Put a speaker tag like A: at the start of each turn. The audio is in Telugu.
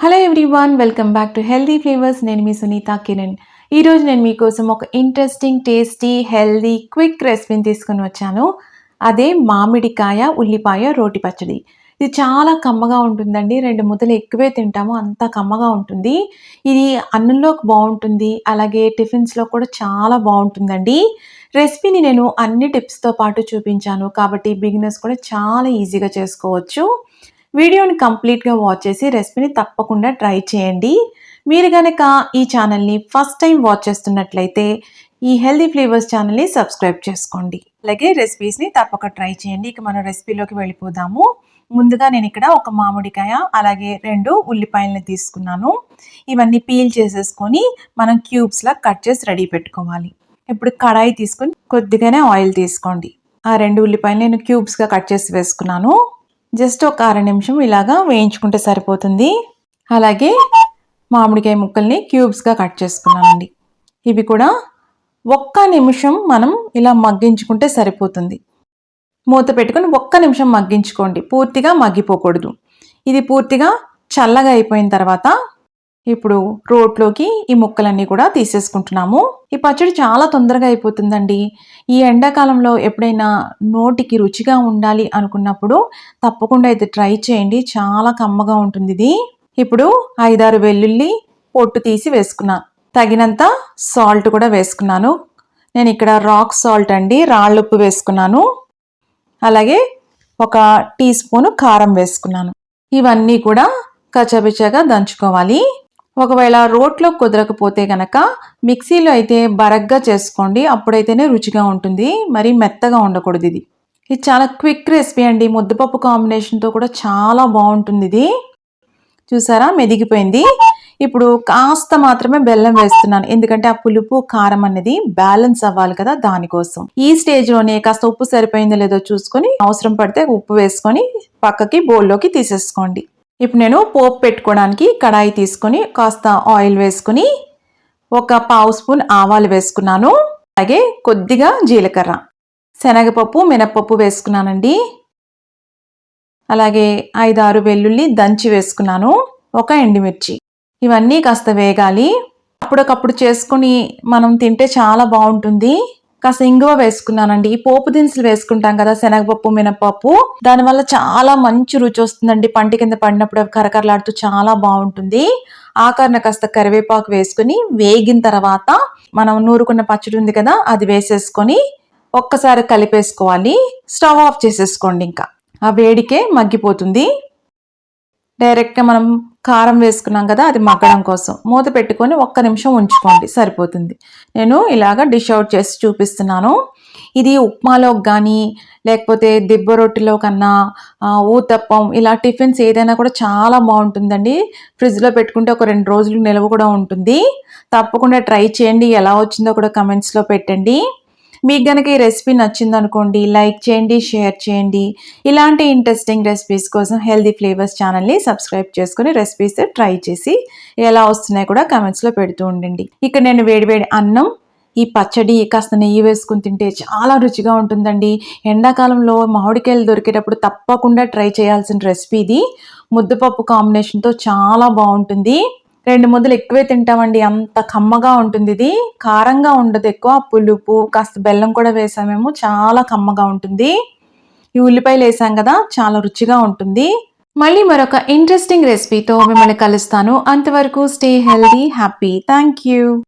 A: Hello everyone, welcome back to healthy flavours. నేను మీ సునీత కిరణ్. ఈరోజు నేను మీకోసం ఒక ఇంట్రెస్టింగ్, టేస్టీ, హెల్దీ, క్విక్ రెసిపీని తీసుకొని వచ్చాను. అదే మామిడికాయ ఉల్లిపాయ రోటి పచ్చడి. ఇది చాలా కమ్మగా ఉంటుందండి. 2 ముద్దలు ఎక్కువే తింటాము, అంత కమ్మగా ఉంటుంది. ఇది అన్నంలోకి బాగుంటుంది, అలాగే టిఫిన్స్లో కూడా చాలా బాగుంటుందండి. రెసిపీని నేను అన్ని టిప్స్తో పాటు చూపించాను కాబట్టి బిగినర్స్ కూడా చాలా ఈజీగా చేసుకోవచ్చు. వీడియోని కంప్లీట్‌గా వాచ్ చేసి రెసిపీని తప్పకుండా ట్రై చేయండి. మీరు గనక ఈ ఛానల్‌ని ఫస్ట్ టైం వాచ్ చేస్తున్నట్లయితే ఈ హెల్తీ ఫ్లేవర్స్ ఛానల్‌ని సబ్స్క్రైబ్ చేసుకోండి. అలాగే రెసిపీస్‌ని తప్పక ట్రై చేయండి. ఇక మనం రెసిపీలోకి వెళ్ళిపోదాము. ముందుగా నేను ఇక్కడ ఒక మామిడికాయ అలాగే 2 ఉల్లిపాయలని తీసుకున్నాను. ఇవన్నీ పీల్ చేసేసుకొని మనం క్యూబ్స్‌లా కట్ చేసి రెడీ పెట్టుకోవాలి. ఇప్పుడు కడాయి తీసుకొని కొద్దిగానే ఆయిల్ తీసుకోండి. ఆ 2 ఉల్లిపాయలు నేను క్యూబ్స్‌గా కట్ చేసి వేసుకున్నాను. జస్ట్ ఒక అర నిమిషం ఇలాగా వేయించుకుంటే సరిపోతుంది. అలాగే మామిడికాయ ముక్కల్ని క్యూబ్స్గా కట్ చేసుకున్నానండి. ఇవి కూడా ఒక్క నిమిషం మనం ఇలా మగ్గించుకుంటే సరిపోతుంది. మూత పెట్టుకొని ఒక్క నిమిషం మగ్గించుకోండి, పూర్తిగా మగ్గిపోకూడదు. ఇది పూర్తిగా చల్లగా అయిపోయిన తర్వాత ఇప్పుడు రోట్లోకి ఈ ముక్కలన్నీ కూడా తీసేసుకుంటున్నాము. ఈ పచ్చడి చాలా తొందరగా అయిపోతుందండి. ఈ ఎండాకాలంలో ఎప్పుడైనా నోటికి రుచిగా ఉండాలి అనుకున్నప్పుడు తప్పకుండా ఇది ట్రై చేయండి. చాలా కమ్మగా ఉంటుంది ఇది. ఇప్పుడు 5-6 వెల్లుల్లి పొట్టు తీసి వేసుకున్నాను. తగినంత సాల్ట్ కూడా వేసుకున్నాను. నేను ఇక్కడ రాక్ సాల్ట్ అండి, రాళ్ళుప్పు వేసుకున్నాను. అలాగే 1 టీ స్పూను కారం వేసుకున్నాను. ఇవన్నీ కూడా కచ్చపిచ్చగా దంచుకోవాలి. ఒకవేళ రోట్లో కుదరకపోతే కనుక మిక్సీలో అయితే బరగ్గా చేసుకోండి, అప్పుడైతేనే రుచిగా ఉంటుంది. మరి మెత్తగా ఉండకూడదు. ఇది చాలా క్విక్ రెసిపీ అండి. ముద్దపప్పు కాంబినేషన్తో కూడా చాలా బాగుంటుంది. ఇది చూసారా, మెదిగిపోయింది. ఇప్పుడు కాస్త మాత్రమే బెల్లం వేస్తున్నాను, ఎందుకంటే ఆ పులుపు కారం అనేది బ్యాలెన్స్ అవ్వాలి కదా, దానికోసం. ఈ స్టేజ్లోనే కాస్త ఉప్పు సరిపోయిందో లేదో చూసుకొని అవసరం పడితే ఉప్పు వేసుకొని పక్కకి బౌల్లోకి తీసేసుకోండి. ఇప్పుడు నేను పోపు పెట్టుకోవడానికి కడాయి తీసుకొని కాస్త ఆయిల్ వేసుకుని 1 పావు స్పూన్ ఆవాలు వేసుకున్నాను. అలాగే కొద్దిగా జీలకర్ర, శనగపప్పు, మినప్పప్పు వేసుకున్నానండి. అలాగే 5-6 వెల్లుల్లి దంచి వేసుకున్నాను. 1 ఎండుమిర్చి. ఇవన్నీ కాస్త వేగాలి. అప్పటికప్పుడు చేసుకొని మనం తింటే చాలా బాగుంటుంది. కాస్త ఇంగువ వేసుకున్నానండి. ఈ పోపు దినుసులు వేసుకుంటాం కదా, శనగపప్పు, మినపప్పు, దానివల్ల చాలా మంచి రుచి వస్తుందండి. పంటి కింద పడినప్పుడు అవి కరకరలాడుతూ చాలా బాగుంటుంది. ఆఖరణ కాస్త కరివేపాకు వేసుకుని వేగిన తర్వాత మనం నూరుకున్న పచ్చడి ఉంది కదా, అది వేసేసుకొని ఒక్కసారి కలిపేసుకోవాలి. స్టవ్ ఆఫ్ చేసేసుకోండి. ఇంకా ఆ వేడికే మగ్గిపోతుంది. డైరెక్ట్గా మనం కారం వేసుకున్నాం కదా, అది మగ్గడం కోసం మూత పెట్టుకొని 1 నిమిషం ఉంచుకోండి, సరిపోతుంది. నేను ఇలాగ డిష్ అవుట్ చేసి చూపిస్తున్నాను. ఇది ఉప్మాలోకి కానీ లేకపోతే దిబ్బ రొట్టెలో కన్నా ఊతప్పం ఇలా టిఫిన్స్ ఏదైనా కూడా చాలా బాగుంటుందండి. ఫ్రిడ్జ్లో పెట్టుకుంటే ఒక 2 రోజులు నిల్వ కూడా ఉంటుంది. తప్పకుండా ట్రై చేయండి. ఎలా వచ్చిందో కూడా కమెంట్స్లో పెట్టండి. మీకు కనుక ఈ రెసిపీ నచ్చిందనుకోండి, లైక్ చేయండి, షేర్ చేయండి. ఇలాంటి ఇంట్రెస్టింగ్ రెసిపీస్ కోసం హెల్దీ ఫ్లేవర్స్ ఛానల్ని సబ్స్క్రైబ్ చేసుకుని రెసిపీస్ ట్రై చేసి ఎలా వస్తున్నాయో కూడా కమెంట్స్లో పెడుతూ ఉండండి. ఇక్కడ నేను వేడివేడి అన్నం, ఈ పచ్చడి, కాస్త నెయ్యి వేసుకుని తింటే చాలా రుచిగా ఉంటుందండి. ఎండాకాలంలో మామిడికాయలు దొరికేటప్పుడు తప్పకుండా ట్రై చేయాల్సిన రెసిపీ ఇది. ముద్దపప్పు కాంబినేషన్తో చాలా బాగుంటుంది. 2 ముద్దలు ఎక్కువే తింటామండి, అంత కమ్మగా ఉంటుంది. ఇది కారంగా ఉండదు ఎక్కువ, పులుపు కాస్త బెల్లం కూడా వేసామేమో, చాలా కమ్మగా ఉంటుంది. ఈ ఉల్లిపాయలు వేసాం కదా, చాలా రుచిగా ఉంటుంది. మళ్ళీ మరొక ఇంట్రెస్టింగ్ రెసిపీతో మిమ్మల్ని కలుస్తాను. అంతవరకు stay healthy, happy. Thank you.